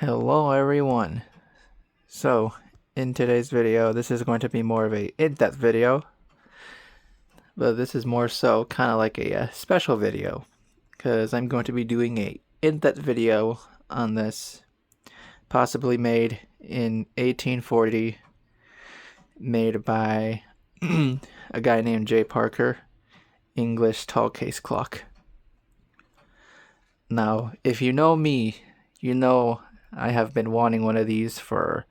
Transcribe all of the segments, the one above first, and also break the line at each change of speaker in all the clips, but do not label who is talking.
Hello everyone. So, in today's video, this is going to be more of a in-depth video, but this is more so kind of like a special video, because I'm going to be doing a in-depth video on this, possibly made in 1840, made by a guy named J. Parker, English tall case clock. Now, if you know me, you know I have been wanting one of these for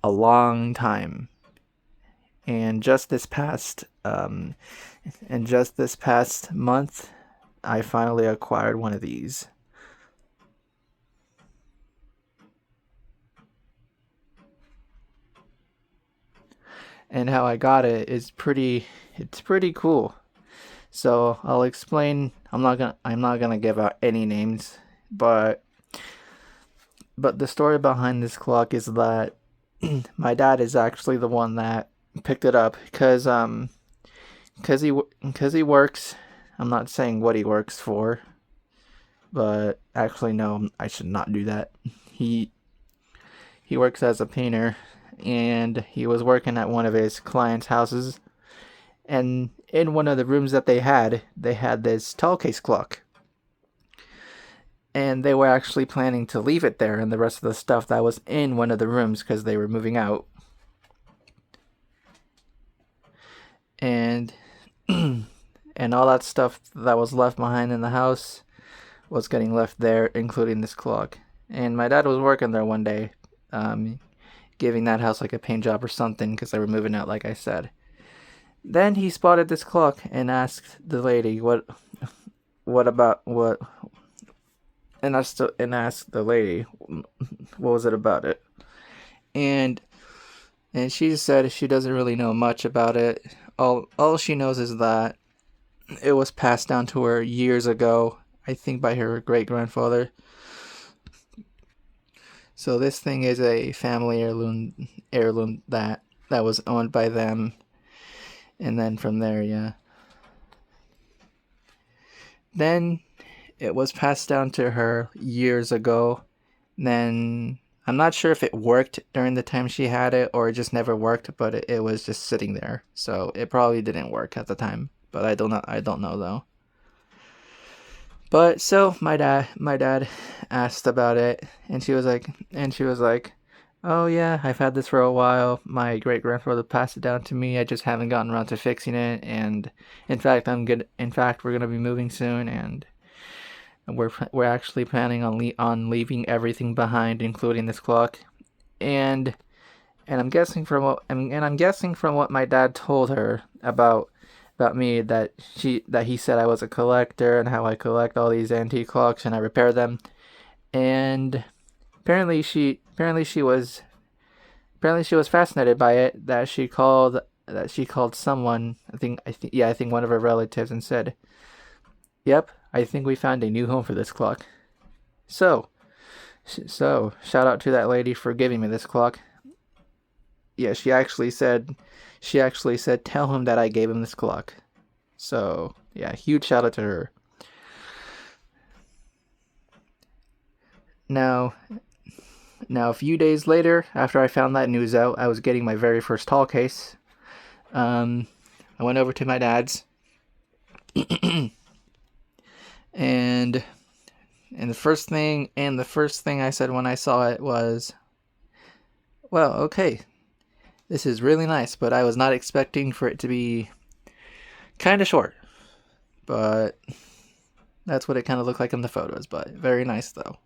a long time. And just this past month, I finally acquired one of these. And how I got it is it's pretty cool. So I'll explain. I'm not gonna give out any names, but the story behind this clock is that my dad is actually the one that picked it up because he works. I'm not saying what he works for, but actually no, I should not do that. He works as a painter, and he was working at one of his clients' houses, and in one of the rooms that they had this tall case clock. And they were actually planning to leave it there and the rest of the stuff that was in one of the rooms because they were moving out. And and all that stuff that was left behind in the house was getting left there, including this clock. And my dad was working there one day, giving that house like a paint job or something because they were moving out, like I said. Then he spotted this clock and asked the lady, what and asked the lady what was it about it. And she said she doesn't really know much about it. All she knows is that it was passed down to her years ago, I think by her great-grandfather. So this thing is a family heirloom that was owned by them. And then from there, yeah. Then it was passed down to her years ago. Then I'm not sure if it worked during the time she had it or it just never worked, but it was just sitting there. So it probably didn't work at the time. But I don't know though. But so my dad asked about it, and she was like, "Oh yeah, I've had this for a while. My great grandfather passed it down to me. I just haven't gotten around to fixing it, and in fact, we're gonna be moving soon, and we're actually planning on leaving everything behind, including this clock, and I'm guessing from what my dad told her about me that he said I was a collector and how I collect all these antique clocks and I repair them, and apparently she was fascinated by it, that she called someone, I think one of her relatives, and said, "Yep, I think we found a new home for this clock." So shout out to that lady for giving me this clock. Yeah, she actually said, tell him that I gave him this clock. So yeah, huge shout out to her. Now a few days later, after I found that news out, I was getting my very first tall case. I went over to my dad's, and the first thing I said when I saw it was, "Well, okay, this is really nice," but I was not expecting for it to be kind of short. But that's what it kind of looked like in the photos, but very nice though.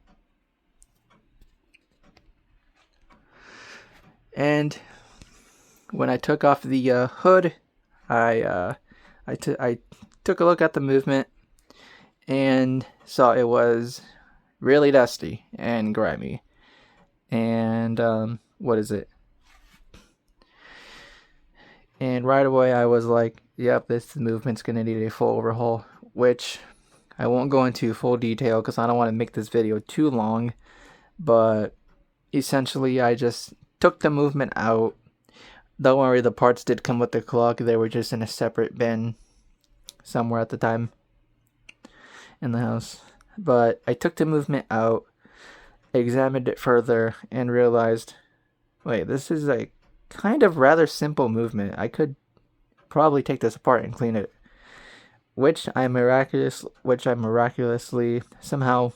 And when I took off the hood, I took a look at the movement and saw it was really dusty and grimy. And what is it? And right away I was like, "Yep, this movement's gonna need a full overhaul," which I won't go into full detail because I don't want to make this video too long. But essentially, I just took the movement out. Don't worry, the parts did come with the clock. They were just in a separate bin somewhere at the time in the house. But I took the movement out. examined it further and realized, wait, this is a kind of rather simple movement. I could probably take this apart and clean it, which I miraculously somehow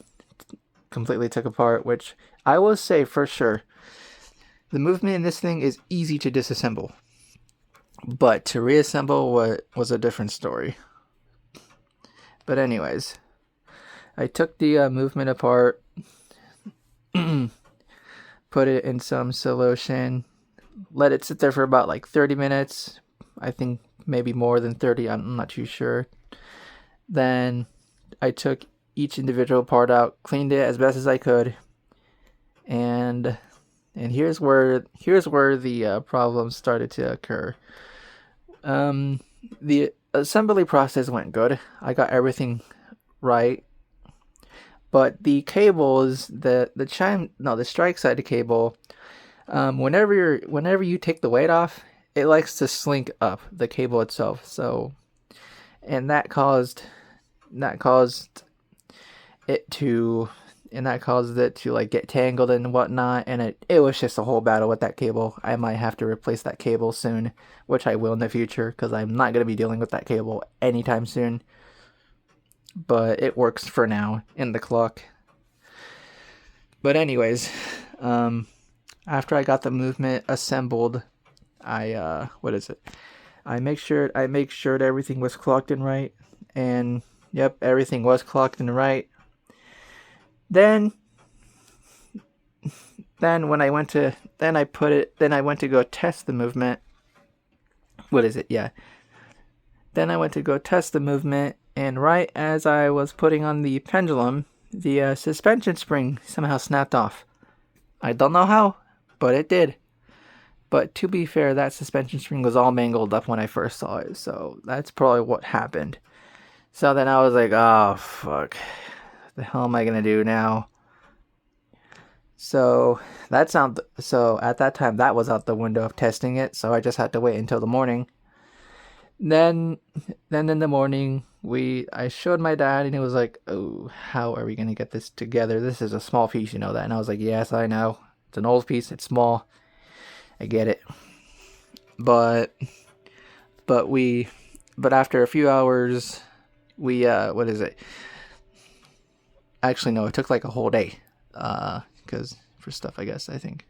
completely took apart, which I will say for sure, the movement in this thing is easy to disassemble, but to reassemble was a different story. But anyways, I took the movement apart, put it in some solution, let it sit there for about like 30 minutes. I think maybe more than 30, I'm not too sure. Then I took each individual part out, cleaned it as best as I could, and here's where the problems started to occur. The assembly process went good. I got everything right, but the cables, the strike side cable, whenever you take the weight off, it likes to slink up the cable itself. So, and that caused it to like get tangled and whatnot, and it was just a whole battle with that cable. I might have to replace that cable soon, which I will in the future because I'm not going to be dealing with that cable anytime soon. But it works for now in the clock. But anyways, after I got the movement assembled, I I make sure that everything was clocked and right, and yep, everything was clocked and right. Then when I went to then I went to go test the movement. Yeah. Then I went to go test the movement, and right as I was putting on the pendulum, the suspension spring somehow snapped off. I don't know how, but it did. But to be fair, that suspension spring was all mangled up when I first saw it, so that's probably what happened. So then I was like, oh, fuck. What the hell am I going to do now? So so at that time, that was out the window of testing it, so I just had to wait until the morning. Then in the morning, I showed my dad, and he was like, "Oh, how are we gonna get this together? This is a small piece, you know that." And I was like, "Yes, I know. It's an old piece. It's small. I get it." But but we but after a few hours, we what is it? Actually, no, it took like a whole day, because for stuff, I guess, I think.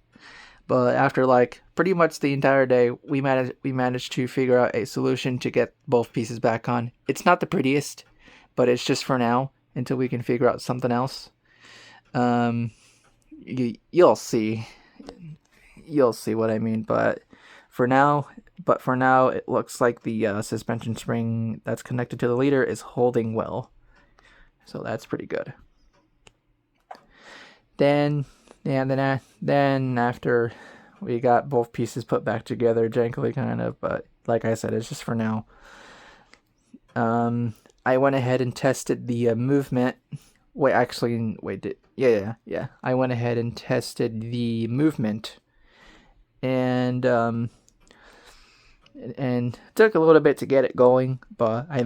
But after like pretty much the entire day, we managed to figure out a solution to get both pieces back on. It's not the prettiest, but it's just for now until we can figure out something else. Um, you'll see what I mean. But for now, it looks like the suspension spring that's connected to the leader is holding well, so that's pretty good. Then then after we got both pieces put back together, jankily kind of, but like I said, it's just for now. I went ahead and tested the movement. Yeah. I went ahead and tested the movement, and and took a little bit to get it going, but I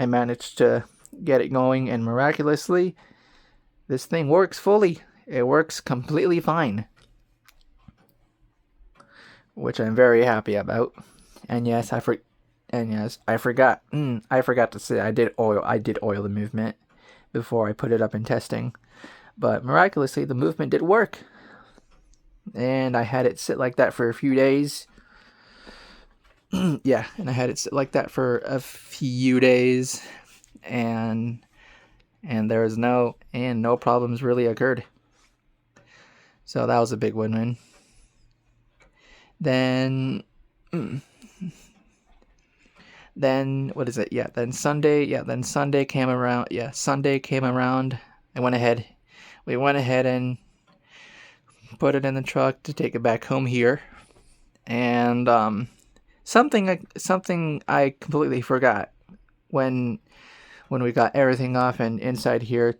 managed to get it going, and miraculously, this thing works fully. It works completely fine, which I'm very happy about. And yes, I forgot. I forgot to say I did oil the movement before I put it up in testing. But miraculously, the movement did work, and I had it sit like that for a few days. Yeah, and I had it sit like that for a few days, and there was no problems really occurred. So that was a big win-win. Then what is it? Yeah, then Sunday came around. Yeah, Sunday came around. We went ahead and put it in the truck to take it back home here. And something I completely forgot when we got everything off and inside here,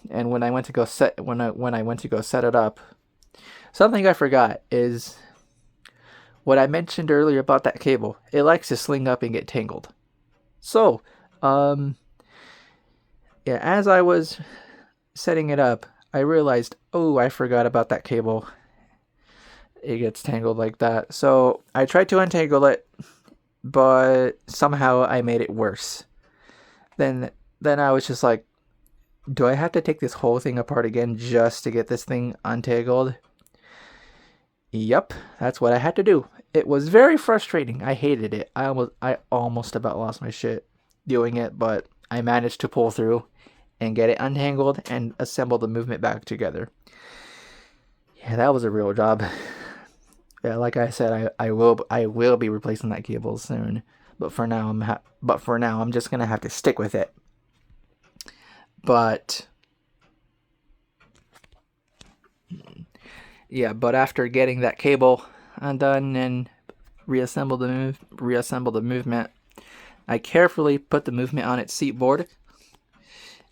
and when I went to go set it up, something I forgot is what I mentioned earlier about that cable. It likes to sling up and get tangled. So, yeah, as I was setting it up, I realized, oh, I forgot about that cable. It gets tangled like that. So I tried to untangle it, but somehow I made it worse. Then then I was just like, do I have to take this whole thing apart again just to get this thing untangled? Yep, that's what I had to do. It was very frustrating. I hated it. I almost about lost my shit doing it, but I managed to pull through and get it untangled and assemble the movement back together. Yeah, that was a real job. Yeah, like I said, I will be replacing that cable soon. But for now I'm just gonna have to stick with it. But yeah, but after getting that cable undone and reassemble the movement, I carefully put the movement on its seat board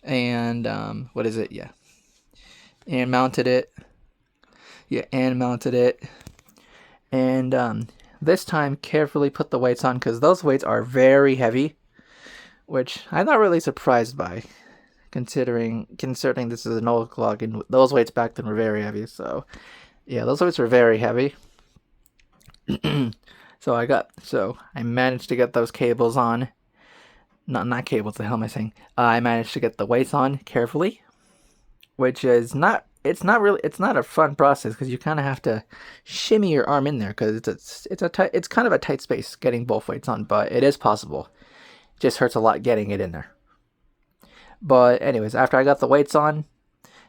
and what is it? Yeah, and mounted it. Yeah, and mounted it, and this time carefully put the weights on because those weights are very heavy, which I'm not really surprised by, considering this is an old clock and those weights back then were very heavy. So yeah, those weights were very heavy. So I managed to get those cables on. Not cables. The hell am I saying? I managed to get the weights on carefully, which is not. It's not a fun process because you kind of have to shimmy your arm in there because it's kind of a tight space getting both weights on, but it is possible. It just hurts a lot getting it in there. But anyways, after I got the weights on,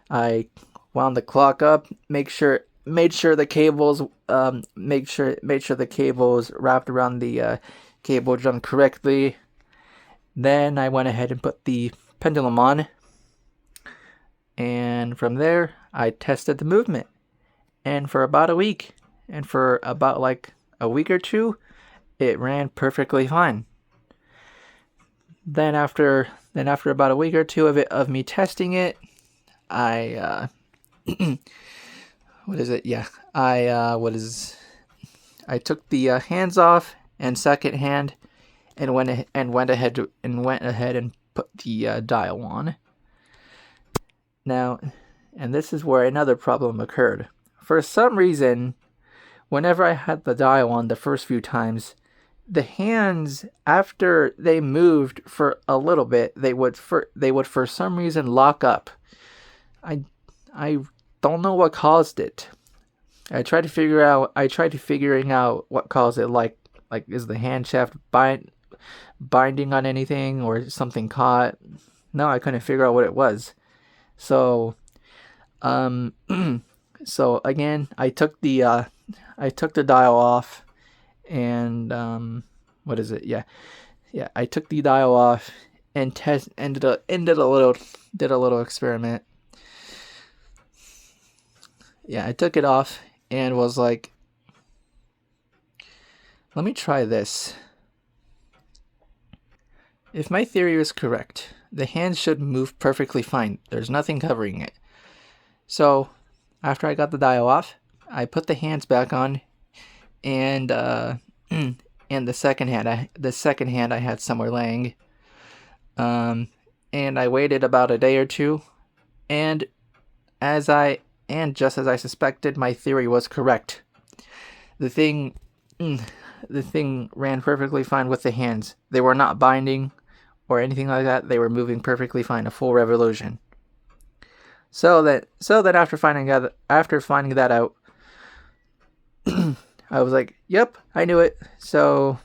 I wound the clock up, made sure the cables made sure the cables wrapped around the cable drum correctly. Then I went ahead and put the pendulum on, and from there I tested the movement. And for about a week, and for about like a week or two, it ran perfectly fine. Then after about a week or two of me testing it, I what is it? Yeah, I took the hands off and second hand and went ahead and put the dial on. Now, and this is where another problem occurred. For some reason, whenever I had the dial on the first few times, the hands, after they moved for a little bit, they would for some reason lock up. I don't know what caused it. I tried figuring out what caused it. Like is the hand shaft binding on anything or something caught? No, I couldn't figure out what it was. So, um, so again, I took the dial off, and what is it? Yeah, I took the dial off and did a little experiment. Yeah, I took it off and was like, let me try this. If my theory is correct, the hands should move perfectly fine. There's nothing covering it. So, after I got the dial off, I put the hands back on, and and the second hand I had somewhere laying, and I waited about a day or two, and just as I suspected, my theory was correct. The thing, the thing ran perfectly fine with the hands. They were not binding or anything like that. They were moving perfectly fine, a full revolution. So that after finding that out, I was like, "Yep, I knew it." So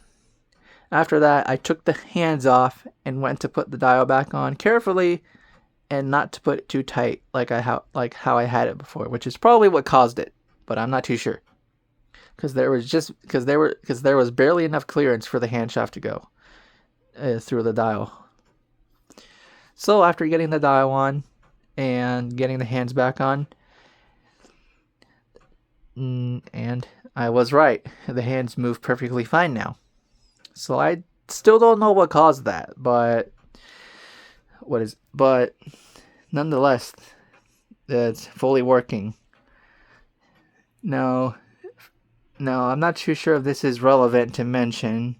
after that, I took the hands off and went to put the dial back on carefully, and not to put it too tight, like how I had it before, which is probably what caused it, but I'm not too sure, because there was barely enough clearance for the hand shaft to go through the dial. So after getting the dial on and getting the hands back on, and I was right. The hands move perfectly fine now. So I still don't know what caused that, but nonetheless, it's fully working. No, I'm not too sure if this is relevant to mention.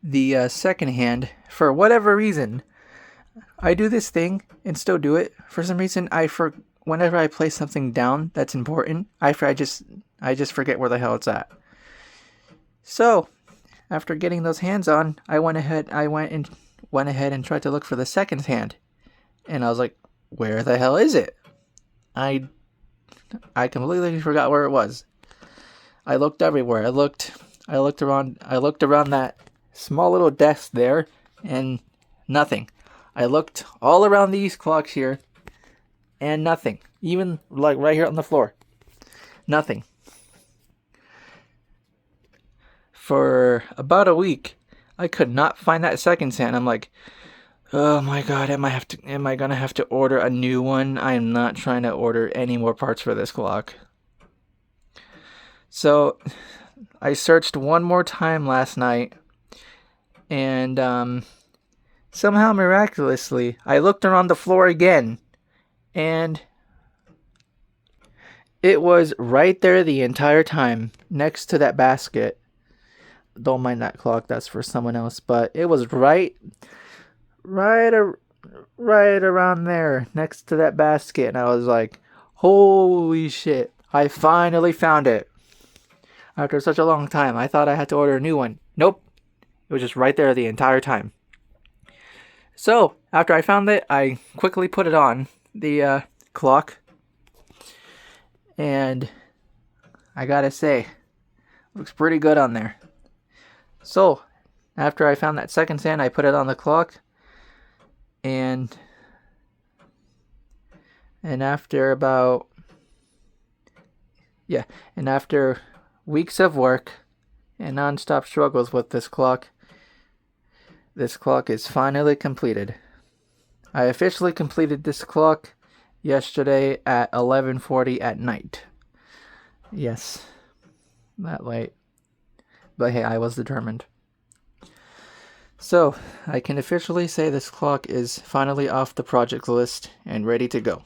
The second hand, for whatever reason, I do this thing and still do it. For some reason, whenever I place something down that's important, I just forget where the hell it's at. So after getting those hands on, I went ahead and tried to look for the second hand, and I was like, where the hell is it? I completely forgot where it was. I looked everywhere. I looked around that small little desk there, and nothing. I looked all around these clocks here, and nothing. Even like right here on the floor. Nothing. For about a week, I could not find that second hand. I'm like, oh my god, am I gonna have to order a new one? I am not trying to order any more parts for this clock. So I searched one more time last night, and somehow miraculously I looked around the floor again, and it was right there the entire time, next to that basket. Don't mind that clock, that's for someone else, but it was right around there, next to that basket, and I was like, holy shit, I finally found it. After such a long time, I thought I had to order a new one. Nope, it was just right there the entire time. So, after I found it, I quickly put it on the clock, and I gotta say, looks pretty good on there. So, after I found that second hand, I put it on the clock, and after weeks of work and non-stop struggles with this clock is finally completed. I officially completed this clock yesterday at 11:40 at night. Yes, that late. But hey, I was determined. So, I can officially say this clock is finally off the project list and ready to go.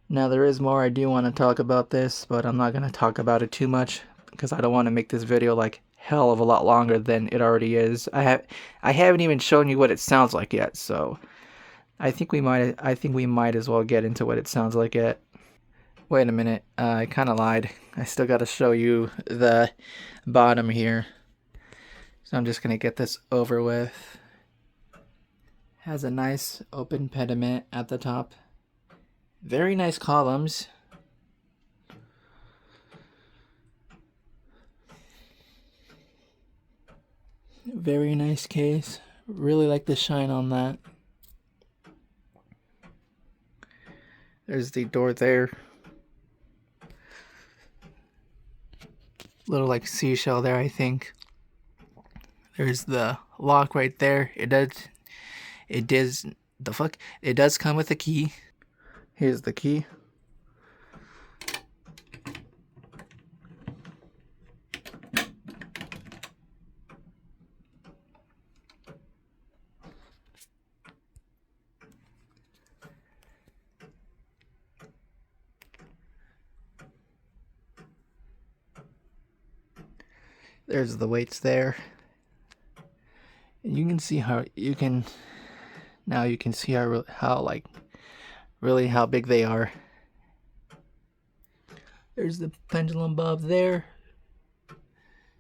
Now, there is more I do want to talk about this, but I'm not going to talk about it too much because I don't want to make this video like hell of a lot longer than it already is. I haven't even shown you what it sounds like yet, so I think we might as well get into what it sounds like yet. Wait a minute, I kind of lied. I still got to show you the bottom here. So I'm just going to get this over with. Has a nice open pediment at the top. Very nice columns. Very nice case. Really like the shine on that. There's the door there. Little like seashell there, I think. There's the lock right there. It does come with a key. Here's the key. There's the weights there. And you can see how you can see how like really how big they are. There's the pendulum bob there.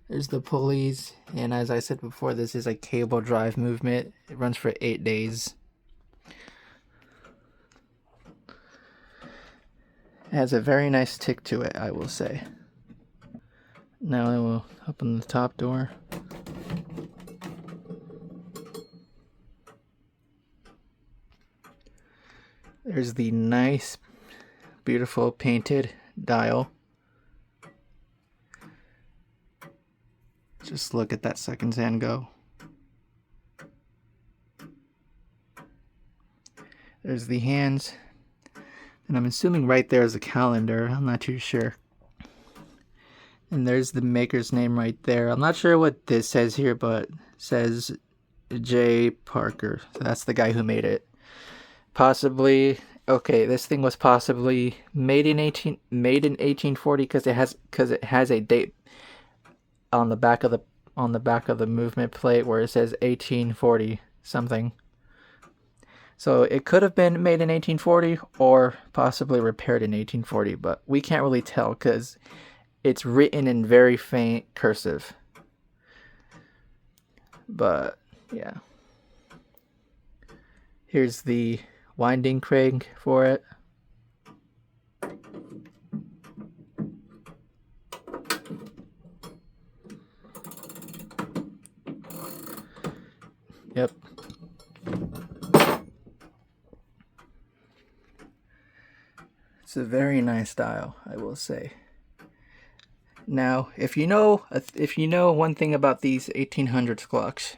There's the pulleys, and as I said before, this is a cable drive movement. It runs for 8 days. It has a very nice tick to it, I will say. Now I will open the top door. There's the nice, beautiful painted dial. Just look at that seconds hand go. There's the hands. And I'm assuming right there is a calendar. I'm not too sure. And there's the maker's name right there. I'm not sure what this says here, but it says J. Parker. So that's the guy who made it. Possibly, okay, this thing was possibly made in 1840 because it has a date on the back of on the back of the movement plate where it says 1840 something. So it could have been made in 1840 or possibly repaired in 1840, but we can't really tell because it's written in very faint cursive. But yeah, here's the winding crank for it. Yep. It's a very nice dial, I will say. Now, if you know one thing about these 1800s clocks,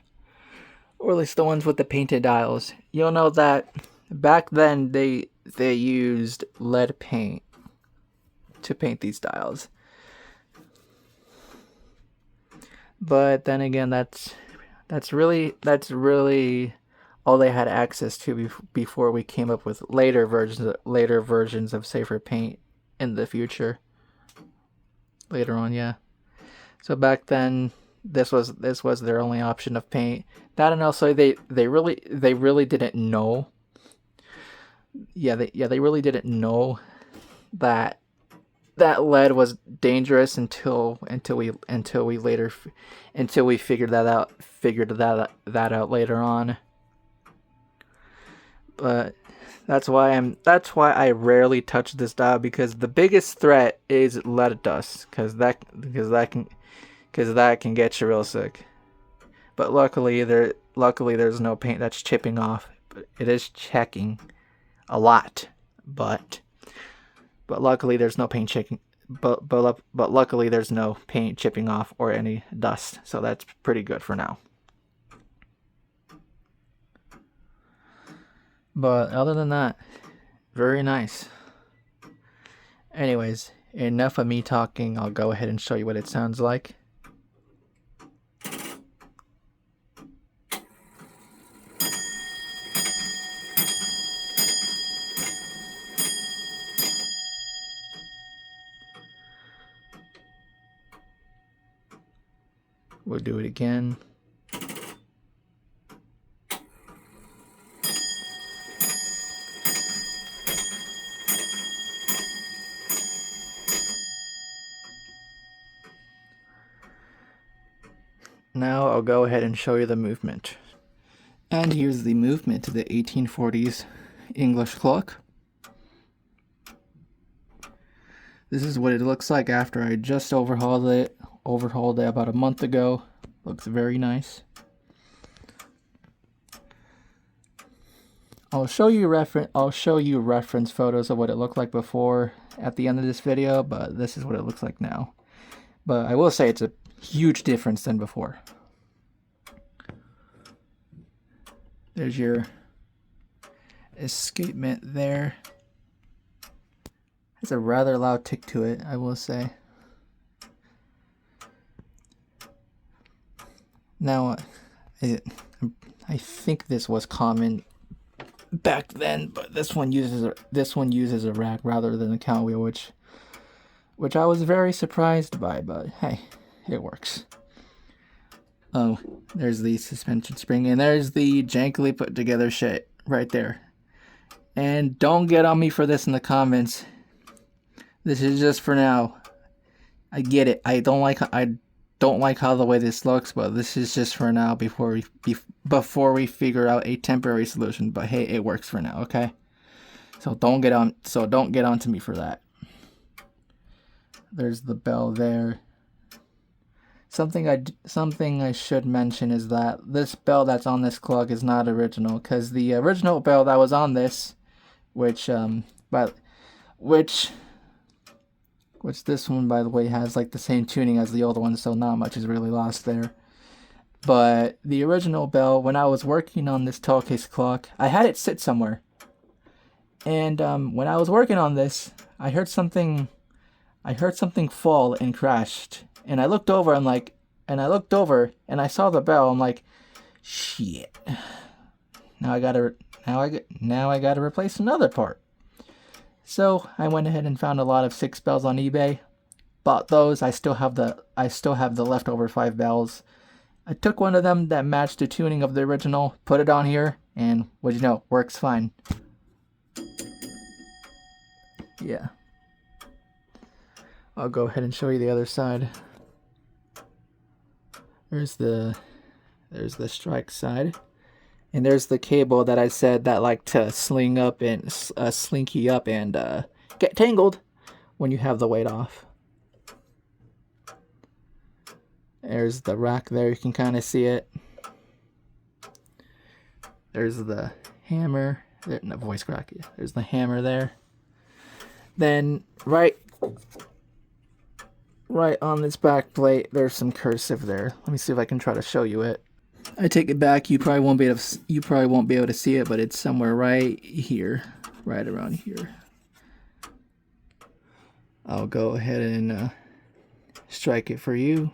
or at least the ones with the painted dials, you'll know that back then they used lead paint to paint these dials. But then again, that's really all they had access to before we came up with later versions of safer paint in the future. Later on, yeah. So back then, this was their only option of paint. That, and also they really didn't know. They really didn't know that lead was dangerous until we figured that out later on. But that's why I rarely touch this dial, because the biggest threat is lead dust, because that can get you real sick. But luckily there's no paint that's chipping off. But it is checking a lot, but luckily there's no paint chipping. But luckily there's no paint chipping off or any dust, so that's pretty good for now. But other than that, very nice. Anyways, enough of me talking. I'll go ahead and show you what it sounds like. We'll do it again. Now I'll go ahead and show you the movement. And here's the movement to the 1840s English clock. This is what it looks like after I just overhauled it about a month ago. Looks very nice. I'll show you reference photos of what it looked like before at the end of this video, but this is what it looks like now. But I will say it's a huge difference than before. There's your escapement there. It's a rather loud tick to it, I will say. Now, I think this was common back then, but this one uses a rack rather than a cow wheel, which I was very surprised by, but hey, it works. Oh, there's the suspension spring, and there's the jankily put together shit right there. And don't get on me for this in the comments. This is just for now. I get it. I don't like how the way this looks, but this is just for now before we figure out a temporary solution. But hey, it works for now, okay? So don't get on to me for that. There's the bell there. Something I should mention is that this bell that's on this clock is not original, because the original bell that was on this, which this one, by the way, has like the same tuning as the old one, so not much is really lost there. But the original bell, when I was working on this tall case clock, I had it sit somewhere, and when I was working on this, I heard something fall and crashed. And I looked over, and I saw the bell. I'm like, shit. Now I gotta replace another part. So I went ahead and found a lot of 6 bells on eBay. Bought those. I still have the leftover 5 bells. I took one of them that matched the tuning of the original, put it on here, and what you know, works fine. Yeah. I'll go ahead and show you the other side. There's the strike side. And there's the cable that I said that like to sling up and slinky up and get tangled when you have the weight off. There's the rack there, you can kind of see it. There's the hammer. No, voice crack. There's the hammer there. Then right on this back plate, there's some cursive there. Let me see if I can try to show you it. I take it back. You probably won't be able to see it, but it's somewhere right here, right around here. I'll go ahead and strike it for you.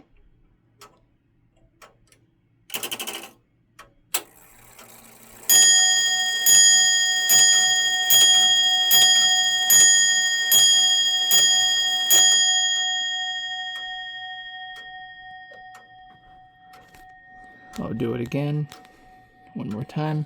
I'll do it again, one more time.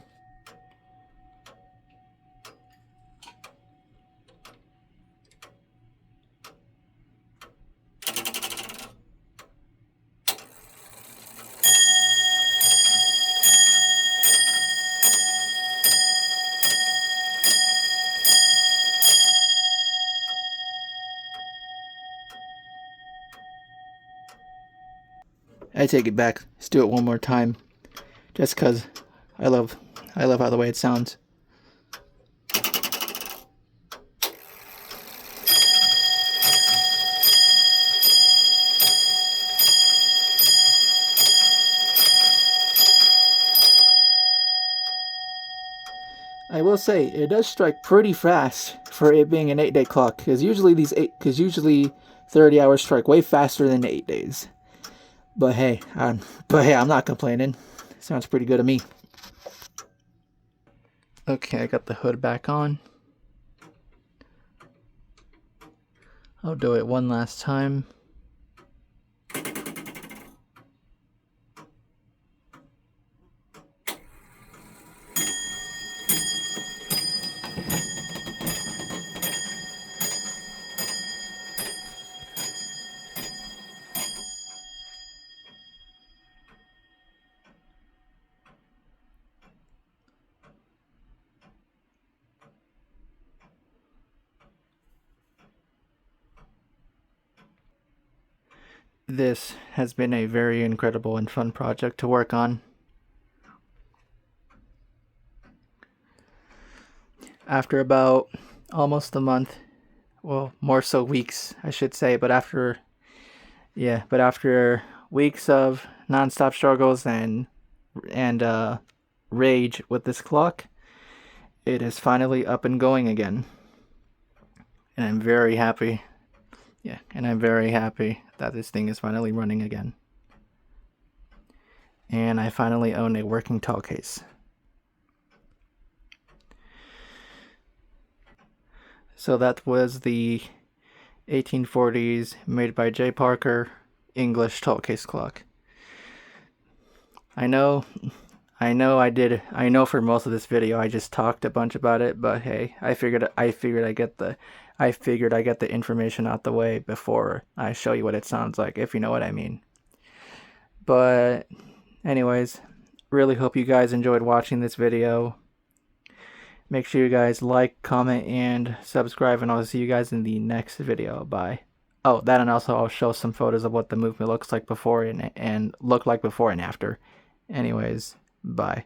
I take it back. Let's do it one more time, just cause I love how the way it sounds. I will say it does strike pretty fast for it being an 8-day clock, because usually 30 hours strike way faster than 8 days. But hey, I'm not complaining. Sounds pretty good to me. Okay, I got the hood back on. I'll do it one last time. This has been a very incredible and fun project to work on. After about almost a month, well, more so weeks, I should say, but after weeks of non-stop struggles and rage with this clock, it is finally up and going again. And I'm very happy. Yeah, and I'm very happy that this thing is finally running again. And I finally own a working tall case. So that was the 1840s made by J. Parker English tall case clock. I know for most of this video I just talked a bunch about it, but hey, I figured I get the information out the way before I show you what it sounds like, if you know what I mean. But anyways, really hope you guys enjoyed watching this video. Make sure you guys like, comment, and subscribe, and I'll see you guys in the next video. Bye. Oh, that, and also I'll show some photos of what the movement looks like before and looked like before and after. Anyways, bye.